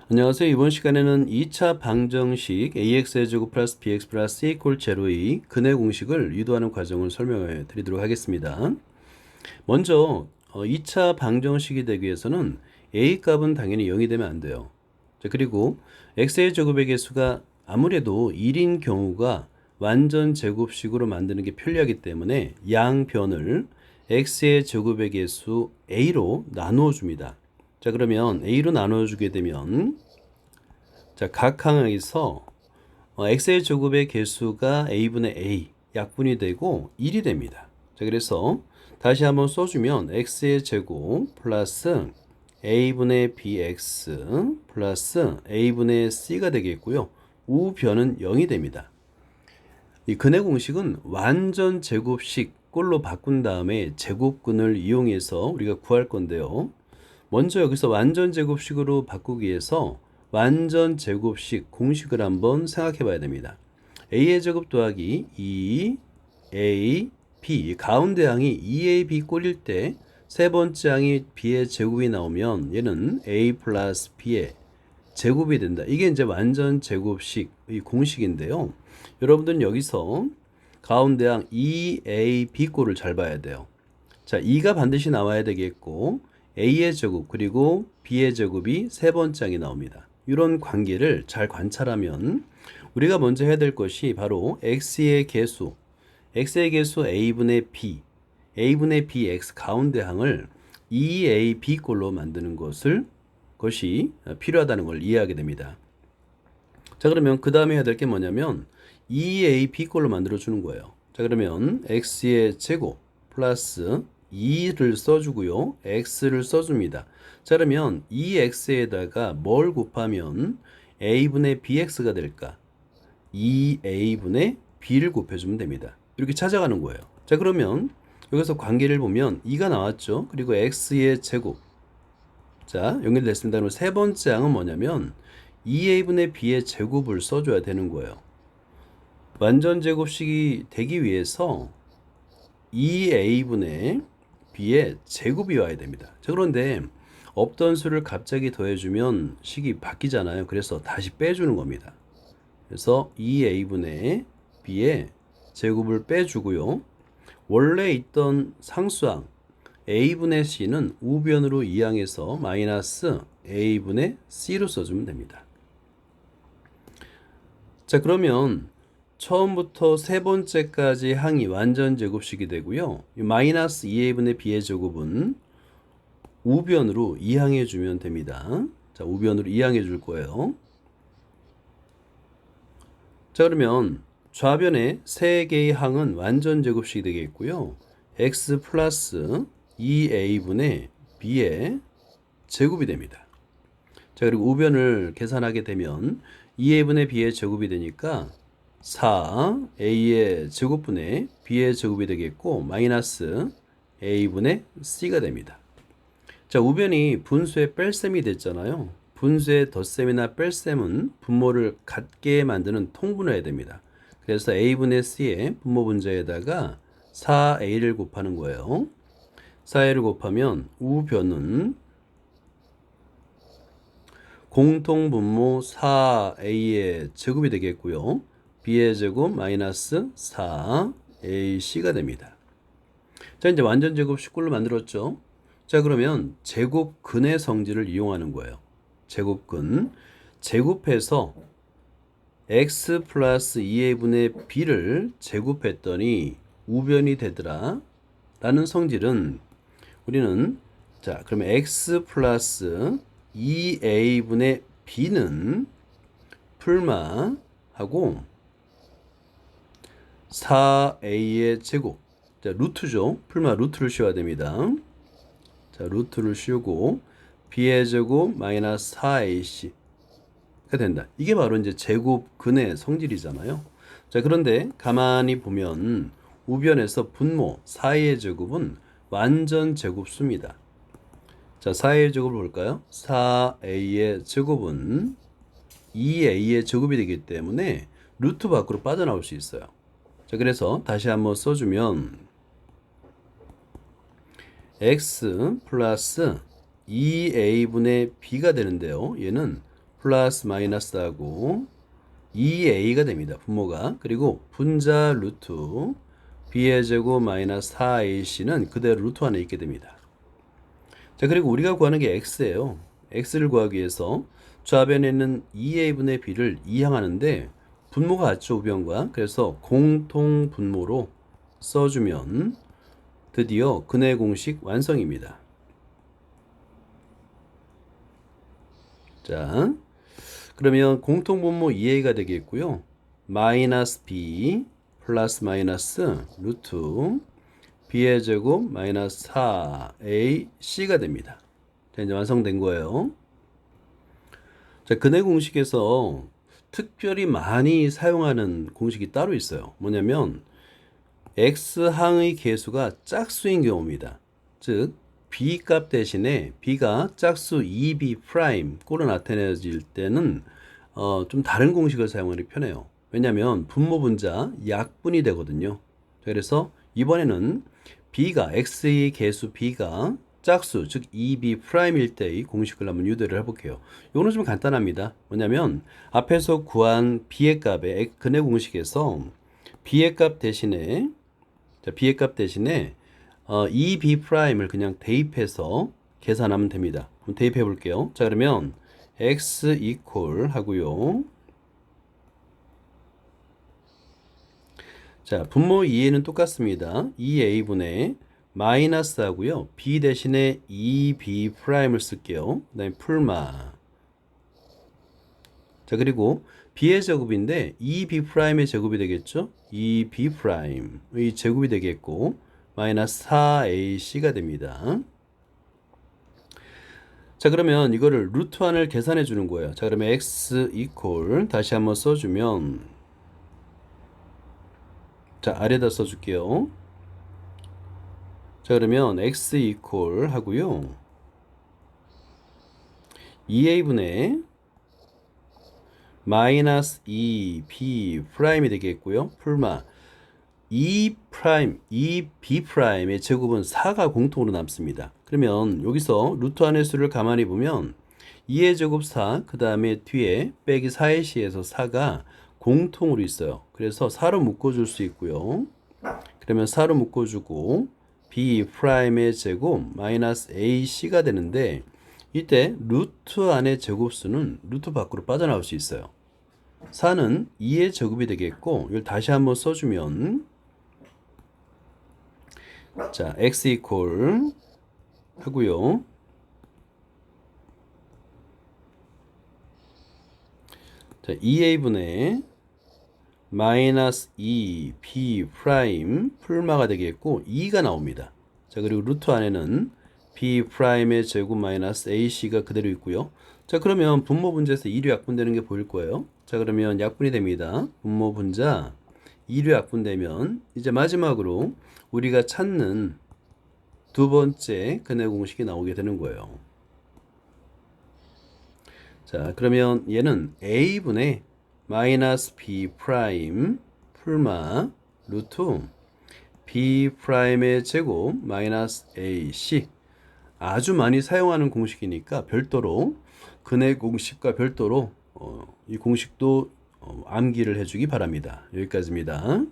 안녕하세요. 이번 시간에는 2차 방정식 ax의 제곱 플러스 bx 플러스 a 이퀄 제로의 근해 공식을 유도하는 과정을 설명해 드리도록 하겠습니다. 먼저 2차 방정식이 되기 위해서는 a 값은 당연히 0이 되면 안 돼요. 자, 그리고 x의 제곱의 개수가 아무래도 1인 경우가 완전 제곱식으로 만드는 게 편리하기 때문에 양변을 x의 제곱의 개수 a로 나누어 줍니다. 자, 그러면 a로 나누어 주게 되면 자, 각 항에서 x의 제곱의 개수가 a분의 a 약분이 되고 1이 됩니다. 자, 그래서 다시 한번 써주면 x의 제곱 플러스 a분의 bx 플러스 a분의 c가 되겠고요. 우변은 0이 됩니다. 이 근해 공식은 완전 제곱식 꼴로 바꾼 다음에 제곱근을 이용해서 우리가 구할 건데요. 먼저 여기서 완전 제곱식으로 바꾸기 위해서 완전 제곱식 공식을 한번 생각해 봐야 됩니다. a의 제곱 더하기 2ab 가운데 항이 2ab 꼴일 때 세 번째 항이 b의 제곱이 나오면 얘는 a 플러스 b의 제곱이 된다. 이게 이제 완전 제곱식의 공식인데요. 여러분들은 여기서 가운데 항 2ab 꼴을 잘 봐야 돼요. 자, 2가 반드시 나와야 되겠고 a의 제곱 그리고 b의 제곱이 세 번째 항이 나옵니다. 이런 관계를 잘 관찰하면 우리가 먼저 해야 될 것이 바로 x의 개수 a분의 b, a분의 bx 가운데 항을 2ab 꼴로 만드는 것이 필요하다는 걸 이해하게 됩니다. 자, 그러면 그 다음에 해야 될 게 뭐냐면 2ab 꼴로 만들어 주는 거예요. 자, 그러면 x의 제곱 플러스 2를 써주고요. x를 써줍니다. 자, 그러면 2x에다가 뭘 곱하면 a분의 bx가 될까? 2a분의 b를 곱해주면 됩니다. 이렇게 찾아가는 거예요. 자, 그러면 여기서 관계를 보면 2가 나왔죠. 그리고 x의 제곱. 자, 연결됐습니다. 그럼 세 번째 항은 뭐냐면 2a분의 b의 제곱을 써줘야 되는 거예요. 완전 제곱식이 되기 위해서 2a분의 b의 제곱이 와야 됩니다. 자, 그런데 없던 수를 갑자기 더해주면 식이 바뀌잖아요. 그래서 다시 빼주는 겁니다. 그래서 2a분의 b의 제곱을 빼주고요. 원래 있던 상수항 a분의 c는 우변으로 이항해서 마이너스 a분의 c로 써주면 됩니다. 자, 그러면 처음부터 세 번째까지 항이 완전 제곱식이 되고요. 마이너스 2a분의 b의 제곱은 우변으로 이항해 주면 됩니다. 자, 우변으로 이항해 줄 거예요. 자, 그러면 좌변의 세 개의 항은 완전 제곱식이 되겠고요. x 플러스 2a분의 b의 제곱이 됩니다. 자, 그리고 우변을 계산하게 되면 2a분의 b의 제곱이 되니까 4a의 제곱분의 b의 제곱이 되겠고 마이너스 a분의 c가 됩니다. 자, 우변이 분수의 뺄셈이 됐잖아요. 분수의 덧셈이나 뺄셈은 분모를 같게 만드는 통분을 해야 됩니다. 그래서 a분의 c의 분모 분자에다가 4a를 곱하는 거예요. 4a를 곱하면 우변은 공통분모 4a의 제곱이 되겠고요. b의 제곱 마이너스 4ac가 됩니다. 자, 이제 완전 제곱 식꼴로 만들었죠. 자, 그러면 제곱근의 성질을 이용하는 거예요. 제곱근. 제곱해서 x 플러스 2a분의 b를 제곱했더니 우변이 되더라 라는 성질은 우리는 자, 그러면 x 플러스 2a분의 b는 풀마하고 4a의 제곱. 자, 루트죠. 풀마 루트를 씌워야 됩니다. 자, 루트를 씌우고 b의 제곱 마이너스 4ac가 된다. 이게 바로 이제 제곱근의 성질이잖아요. 자, 그런데 가만히 보면 우변에서 분모 4a의 제곱은 완전 제곱수입니다. 자, 4a의 제곱을 볼까요? 4a의 제곱은 2a의 제곱이 되기 때문에 루트 밖으로 빠져나올 수 있어요. 자, 그래서 다시 한번 써주면 x 플러스 2a분의 b가 되는데요. 얘는 플러스 마이너스하고 2a가 됩니다. 분모가. 그리고 분자 루트 b의 제곱 마이너스 4ac는 그대로 루트 안에 있게 됩니다. 자, 그리고 우리가 구하는 게 x예요. x를 구하기 위해서 좌변에 있는 2a분의 b를 이항하는데 분모가 같죠, 우변과. 그래서 공통 분모로 써주면 드디어 근의 공식 완성입니다. 자, 그러면 공통 분모 2a가 되겠고요. 마이너스 b 플러스 마이너스 루트 b의 제곱 마이너스 4ac가 됩니다. 자, 이제 완성된 거예요. 자, 근의 공식에서 특별히 많이 사용하는 공식이 따로 있어요. 뭐냐면 x항의 개수가 짝수인 경우입니다. 즉 b 값 대신에 b가 짝수 2b 프라임 꼴로 나타내질 때는 좀 다른 공식을 사용하는 게 편해요. 왜냐하면 분모 분자 약분이 되거든요. 그래서 이번에는 b가 x의 개수 b가 짝수 즉 2b 프라임일 때의 공식을 한번 유도를 해볼게요. 이거는 좀 간단합니다. 뭐냐면 앞에서 구한 b의 값의 근의 공식에서 b의 값 대신에 b의 값 대신에 2b 프라임을 그냥 대입해서 계산하면 됩니다. 그럼 대입해 볼게요. 자, 그러면 x 이퀄 하고요. 자, 분모 2a는 똑같습니다. 2a분의 마이너스 하고요. b 대신에 2b 프라임을 쓸게요. 그 다음에 풀마. 자, 그리고 b의 제곱인데 2b 프라임의 제곱이 되겠죠? 2b 프라임의 제곱이 되겠고 마이너스 4ac가 됩니다. 자, 그러면 이거를 루트 1을 계산해 주는 거예요. 자, 그러면 x 이퀄 다시 한번 써주면 자, 아래다 써줄게요. 자, 그러면 x 이퀄 하고요. 2a분의 마이너스 2b 프라임이 되겠고요. 풀마 2 프라임, 2b 프라임의 제곱은 4가 공통으로 남습니다. 그러면 여기서 루트 안의 수를 가만히 보면 2의 제곱 4, 그 다음에 뒤에 빼기 4의 시에서 4가 공통으로 있어요. 그래서 4로 묶어줄 수 있고요. 그러면 4로 묶어주고 b 프라임의 제곱 마이너스 ac가 되는데 이때 루트 안의 제곱수는 루트 밖으로 빠져나올 수 있어요. 4는 2의 제곱이 되겠고 이걸 다시 한번 써주면 자, x 이퀄 하고요. 자, 2a분의 마이너스 2b 프라임 풀마가 되겠고 2가 나옵니다. 자, 그리고 루트 안에는 b 프라임의 제곱 마이너스 ac가 그대로 있고요. 자, 그러면 분모 분자에서 2로 약분되는 게 보일 거예요. 자, 그러면 약분이 됩니다. 분모 분자 2로 약분되면 이제 마지막으로 우리가 찾는 두 번째 근의 공식이 나오게 되는 거예요. 자, 그러면 얘는 a분의 마이너스 b 프라임 풀마 루트 b 프라임의 제곱 마이너스 ac 아주 많이 사용하는 공식이니까 별도로 근의 공식과 별도로 이 공식도 암기를 해주기 바랍니다. 여기까지입니다.